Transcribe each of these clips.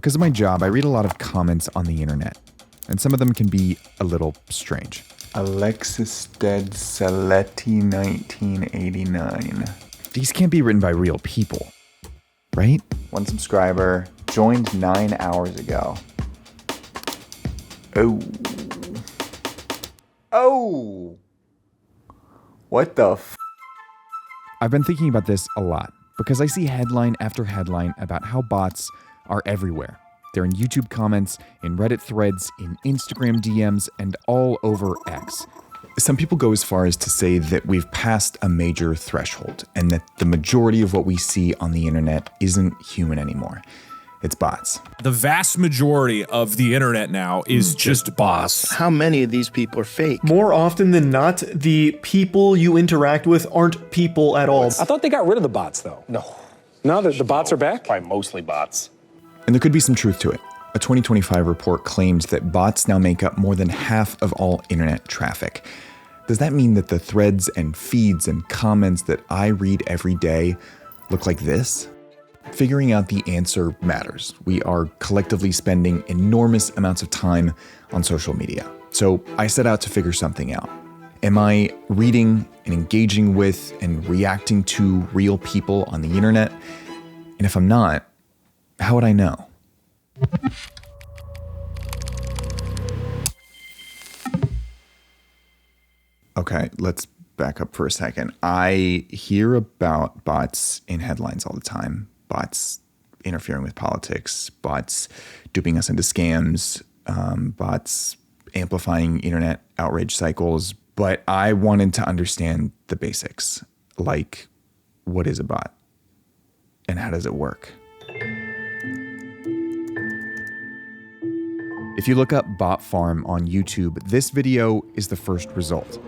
Because of my job, I read a lot of comments on the internet, and some of them can be a little strange. Alexis Dead Saletti 1989. These can't be written by real people, right? One subscriber joined 9 hours ago. Oh. What the f? I've been thinking about this a lot because I see headline after headline about how bots are everywhere. They're in YouTube comments, in Reddit threads, in Instagram DMs, and all over X. Some people go as far as to say that we've passed a major threshold and that the majority of what we see on the internet isn't human anymore. It's bots. The vast majority of the internet now is just bots. How many of these people are fake? More often than not, the people you interact with aren't people at all. I thought they got rid of the bots, though. No, the bots are back? Probably mostly bots. And there could be some truth to it. A 2025 report claimed that bots now make up more than half of all internet traffic. Does that mean that the threads and feeds and comments that I read every day look like this? Figuring out the answer matters. We are collectively spending enormous amounts of time on social media. So I set out to figure something out. Am I reading and engaging with and reacting to real people on the internet? And if I'm not, how would I know? Okay, let's back up for a second. I hear about bots in headlines all the time. Bots interfering with politics, bots duping us into scams, bots amplifying internet outrage cycles. But I wanted to understand the basics, like what is a bot and how does it work? If you look up bot farm on YouTube, this video is the first result.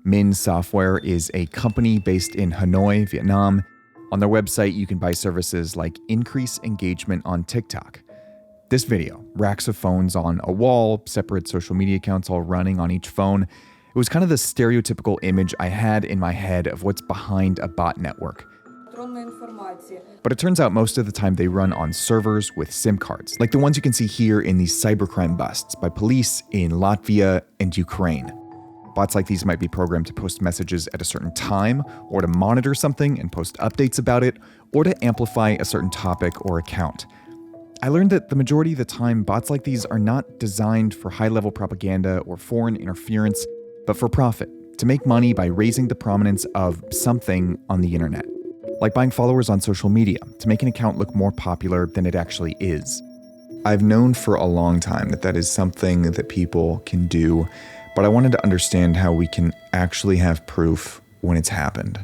Min Software is a company based in Hanoi, Vietnam. On their website, you can buy services like increase engagement on TikTok. This video, racks of phones on a wall, separate social media accounts all running on each phone. It was kind of the stereotypical image I had in my head of what's behind a bot network. But it turns out most of the time they run on servers with SIM cards, like the ones you can see here in these cybercrime busts by police in Latvia and Ukraine. Bots like these might be programmed to post messages at a certain time, or to monitor something and post updates about it, or to amplify a certain topic or account. I learned that the majority of the time, bots like these are not designed for high-level propaganda or foreign interference, but for profit, to make money by raising the prominence of something on the internet. Like buying followers on social media to make an account look more popular than it actually is. I've known for a long time that is something that people can do, but I wanted to understand how we can actually have proof when it's happened.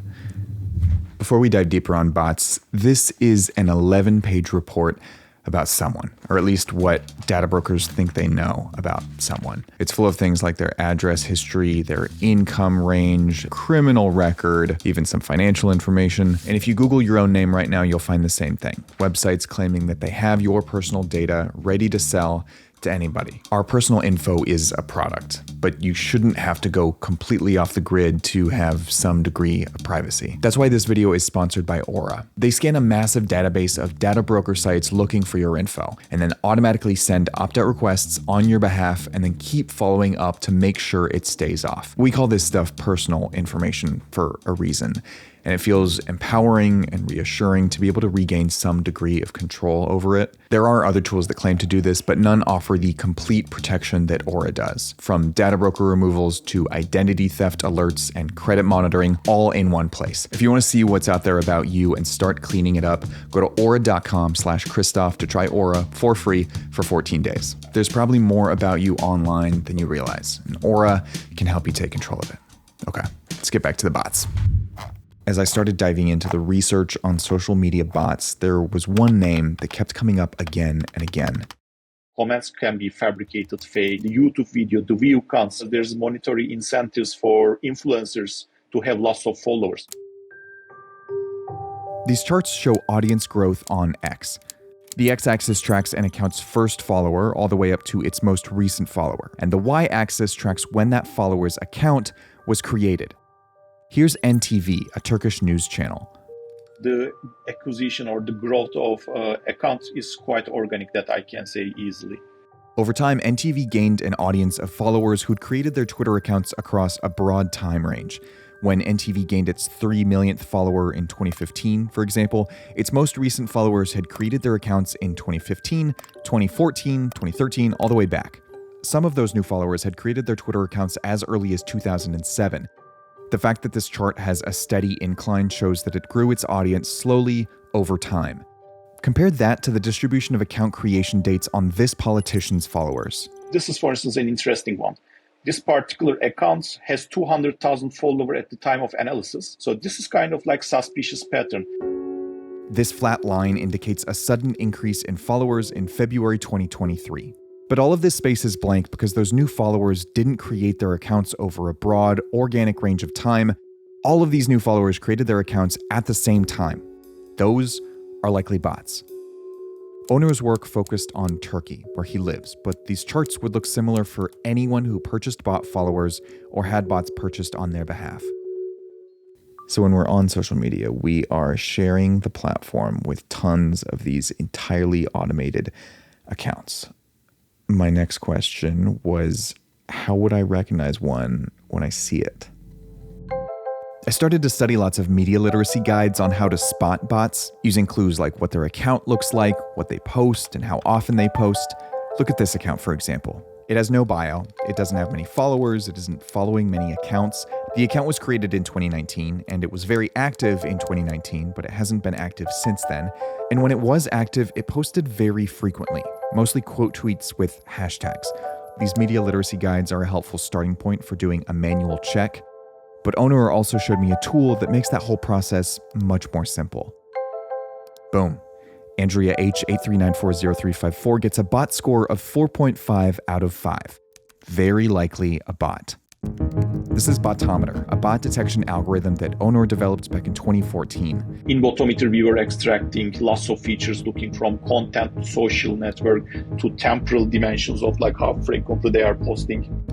Before we dive deeper on bots, this is an 11-page report about someone, or at least what data brokers think they know about someone. It's full of things like their address history, their income range, criminal record, even some financial information. And if you Google your own name right now, you'll find the same thing. Websites claiming that they have your personal data ready to sell to anybody. Our personal info is a product, but you shouldn't have to go completely off the grid to have some degree of privacy. That's why this video is sponsored by Aura. They scan a massive database of data broker sites looking for your info, and then automatically send opt-out requests on your behalf and then keep following up to make sure it stays off. We call this stuff personal information for a reason. And it feels empowering and reassuring to be able to regain some degree of control over it. There are other tools that claim to do this, but none offer the complete protection that Aura does. From data broker removals to identity theft alerts and credit monitoring, all in one place. If you want to see what's out there about you and start cleaning it up, go to aura.com/Christophe to try Aura for free for 14 days. There's probably more about you online than you realize, and Aura can help you take control of it. Okay, let's get back to the bots. As I started diving into the research on social media bots, there was one name that kept coming up again and again. Comments can be fabricated, fake. The YouTube video, the view counts. There's monetary incentives for influencers to have lots of followers. These charts show audience growth on X. The x-axis tracks an account's first follower all the way up to its most recent follower, and the y-axis tracks when that follower's account was created. Here's NTV, a Turkish news channel. the acquisition or the growth of accounts is quite organic, that I can say easily. Over time, NTV gained an audience of followers who'd created their Twitter accounts across a broad time range. When NTV gained its 3 millionth follower in 2015, for example, its most recent followers had created their accounts in 2015, 2014, 2013, all the way back. Some of those new followers had created their Twitter accounts as early as 2007. The fact that this chart has a steady incline shows that it grew its audience slowly over time. Compare that to the distribution of account creation dates on this politician's followers. This is, for instance, an interesting one. This particular account has 200,000 followers at the time of analysis. So this is kind of like suspicious pattern. This flat line indicates a sudden increase in followers in February 2023. But all of this space is blank because those new followers didn't create their accounts over a broad, organic range of time. All of these new followers created their accounts at the same time. Those are likely bots. Onur's work focused on Turkey, where he lives, but these charts would look similar for anyone who purchased bot followers or had bots purchased on their behalf. So when we're on social media, we are sharing the platform with tons of these entirely automated accounts. My next question was, how would I recognize one when I see it? I started to study lots of media literacy guides on how to spot bots, using clues like what their account looks like, what they post, and how often they post. Look at this account, for example. It has no bio, it doesn't have many followers, it isn't following many accounts. The account was created in 2019, and it was very active in 2019, but it hasn't been active since then. And when it was active, it posted very frequently, mostly quote tweets with hashtags. These media literacy guides are a helpful starting point for doing a manual check. But Onur also showed me a tool that makes that whole process much more simple. Boom. Andrea H83940354 gets a bot score of 4.5 out of 5. Very likely a bot. This is Botometer, a bot detection algorithm that Onur developed back in 2014. In Botometer, we were extracting lots of features, looking from content to social network to temporal dimensions of like how frequently they are posting.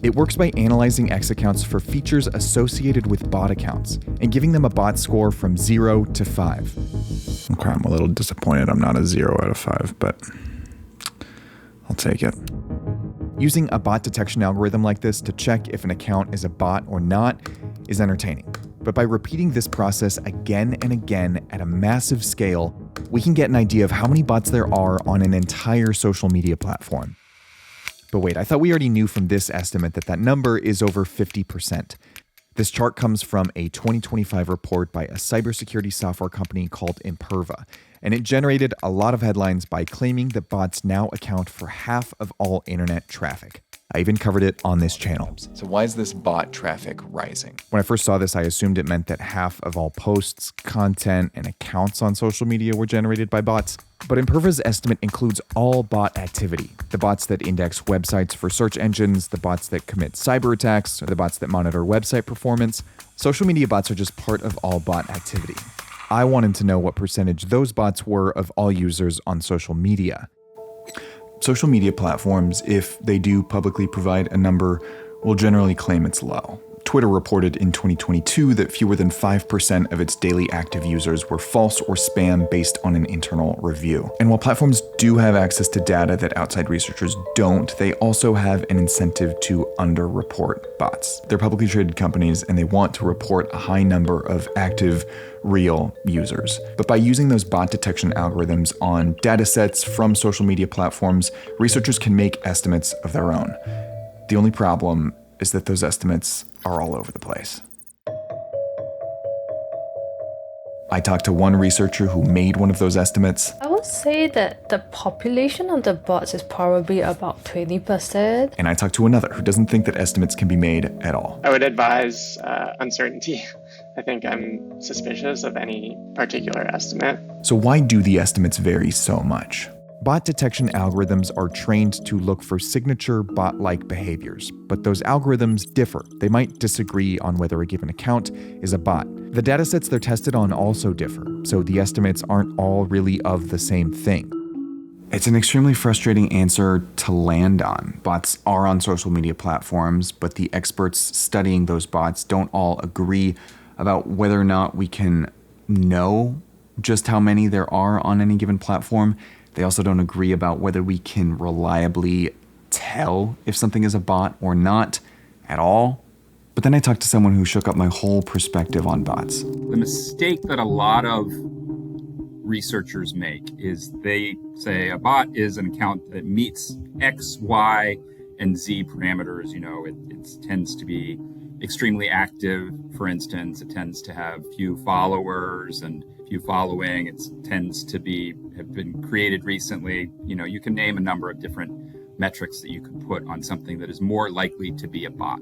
It works by analyzing X accounts for features associated with bot accounts and giving them a bot score from 0 to 5. Okay, I'm a little disappointed I'm not a 0 out of 5, but I'll take it. Using a bot detection algorithm like this to check if an account is a bot or not is entertaining. But by repeating this process again and again at a massive scale, we can get an idea of how many bots there are on an entire social media platform. But wait, I thought we already knew from this estimate that that number is over 50%. This chart comes from a 2025 report by a cybersecurity software company called Imperva, and it generated a lot of headlines by claiming that bots now account for half of all internet traffic. I even covered it on this channel. So why is this bot traffic rising? When I first saw this, I assumed it meant that half of all posts, content, and accounts on social media were generated by bots. But Imperva's estimate includes all bot activity. The bots that index websites for search engines, the bots that commit cyber attacks, or the bots that monitor website performance. Social media bots are just part of all bot activity. I wanted to know what percentage those bots were of all users on social media. Social media platforms, if they do publicly provide a number, will generally claim it's low. Twitter reported in 2022 that fewer than 5% of its daily active users were false or spam based on an internal review. And while platforms do have access to data that outside researchers don't, they also have an incentive to underreport bots. They're publicly traded companies and they want to report a high number of active, real users. But by using those bot detection algorithms on data sets from social media platforms, researchers can make estimates of their own. The only problem is that those estimates are all over the place. I talked to one researcher who made one of those estimates. I would say that the population of the bots is probably about 20%. And I talked to another who doesn't think that estimates can be made at all. I would advise uncertainty. I think I'm suspicious of any particular estimate. So why do the estimates vary so much? Bot detection algorithms are trained to look for signature bot-like behaviors, but those algorithms differ. They might disagree on whether a given account is a bot. The datasets they're tested on also differ, so the estimates aren't all really of the same thing. It's an extremely frustrating answer to land on. Bots are on social media platforms, but the experts studying those bots don't all agree about whether or not we can know just how many there are on any given platform. They also don't agree about whether we can reliably tell if something is a bot or not at all. But then I talked to someone who shook up my whole perspective on bots. The mistake that a lot of researchers make is they say a bot is an account that meets X, Y, and Z parameters. You know, it tends to be extremely active, for instance. It tends to have few followers and few following. It tends to have been created recently. You know, you can name a number of different metrics that you could put on something that is more likely to be a bot.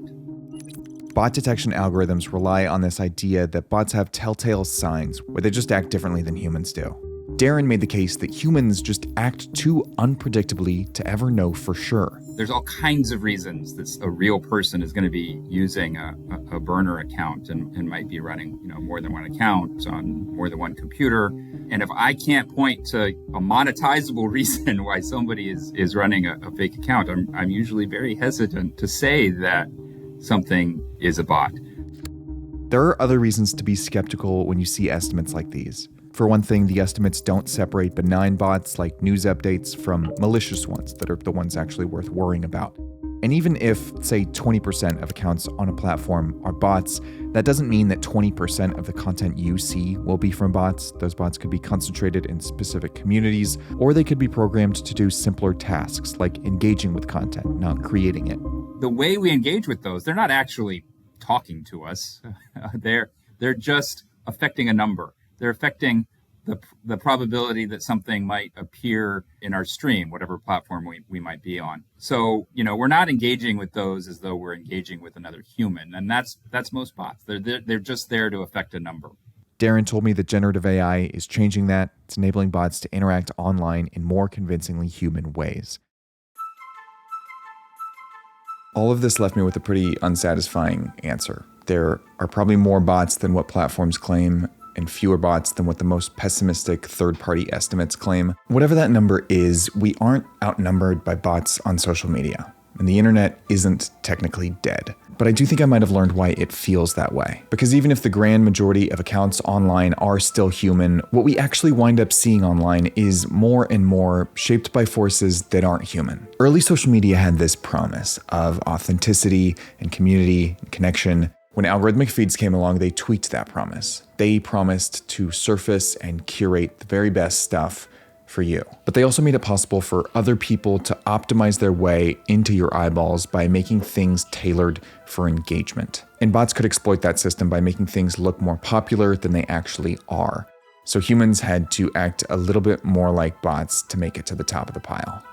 Bot detection algorithms rely on this idea that bots have telltale signs where they just act differently than humans do. Darren made the case that humans just act too unpredictably to ever know for sure. There's all kinds of reasons that a real person is going to be using a burner account and might be running, more than one account on more than one computer. And if I can't point to a monetizable reason why somebody is running a fake account, I'm usually very hesitant to say that something is a bot. There are other reasons to be skeptical when you see estimates like these. For one thing, the estimates don't separate benign bots like news updates from malicious ones that are the ones actually worth worrying about. And even if, say, 20% of accounts on a platform are bots, that doesn't mean that 20% of the content you see will be from bots. Those bots could be concentrated in specific communities, or they could be programmed to do simpler tasks like engaging with content, not creating it. The way we engage with those, they're not actually talking to us. They're just affecting a number. They're affecting the probability that something might appear in our stream, whatever platform we might be on. So, we're not engaging with those as though we're engaging with another human. And that's most bots. They're just there to affect a number. Darren told me that generative AI is changing that. It's enabling bots to interact online in more convincingly human ways. All of this left me with a pretty unsatisfying answer. There are probably more bots than what platforms claim, and fewer bots than what the most pessimistic third-party estimates claim. Whatever that number is, we aren't outnumbered by bots on social media, and the internet isn't technically dead. But I do think I might have learned why it feels that way. Because even if the grand majority of accounts online are still human, what we actually wind up seeing online is more and more shaped by forces that aren't human. Early social media had this promise of authenticity and community and connection. When algorithmic feeds came along, they tweaked that promise. They promised to surface and curate the very best stuff for you. But they also made it possible for other people to optimize their way into your eyeballs by making things tailored for engagement. And bots could exploit that system by making things look more popular than they actually are. So humans had to act a little bit more like bots to make it to the top of the pile.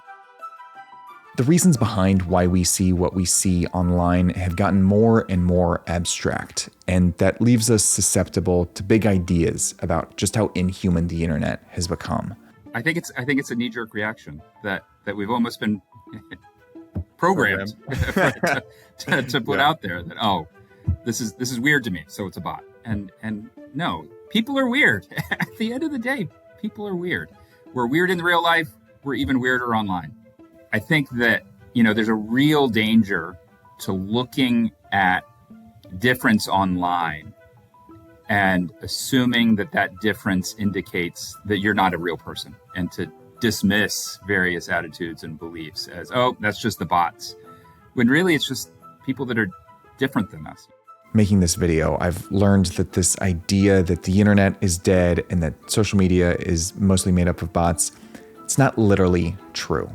The reasons behind why we see what we see online have gotten more and more abstract, and that leaves us susceptible to big ideas about just how inhuman the internet has become. I think it's a knee-jerk reaction that we've almost been programmed to put out there that this is weird to me, so it's a bot. And no, people are weird. At the end of the day, people are weird. We're weird in real life. We're even weirder online. I think that, there's a real danger to looking at difference online and assuming that difference indicates that you're not a real person, and to dismiss various attitudes and beliefs as, that's just the bots, when really it's just people that are different than us. Making this video, I've learned that this idea that the internet is dead and that social media is mostly made up of bots, it's not literally true.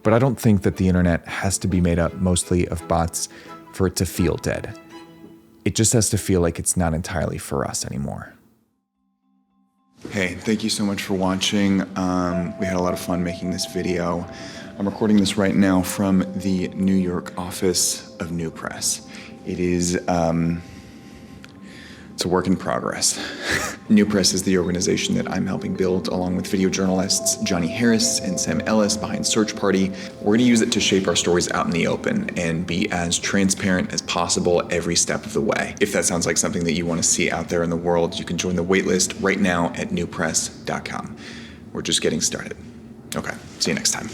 But I don't think that the internet has to be made up mostly of bots for it to feel dead. It just has to feel like it's not entirely for us anymore. Hey, thank you so much for watching. We had a lot of fun making this video. I'm recording this right now from the New York office of New Press. It is, it's a work in progress. New Press is the organization that I'm helping build along with video journalists Johnny Harris and Sam Ellis behind Search Party. We're gonna use it to shape our stories out in the open and be as transparent as possible every step of the way. If that sounds like something that you wanna see out there in the world, you can join the waitlist right now at newpress.com. We're just getting started. Okay, see you next time.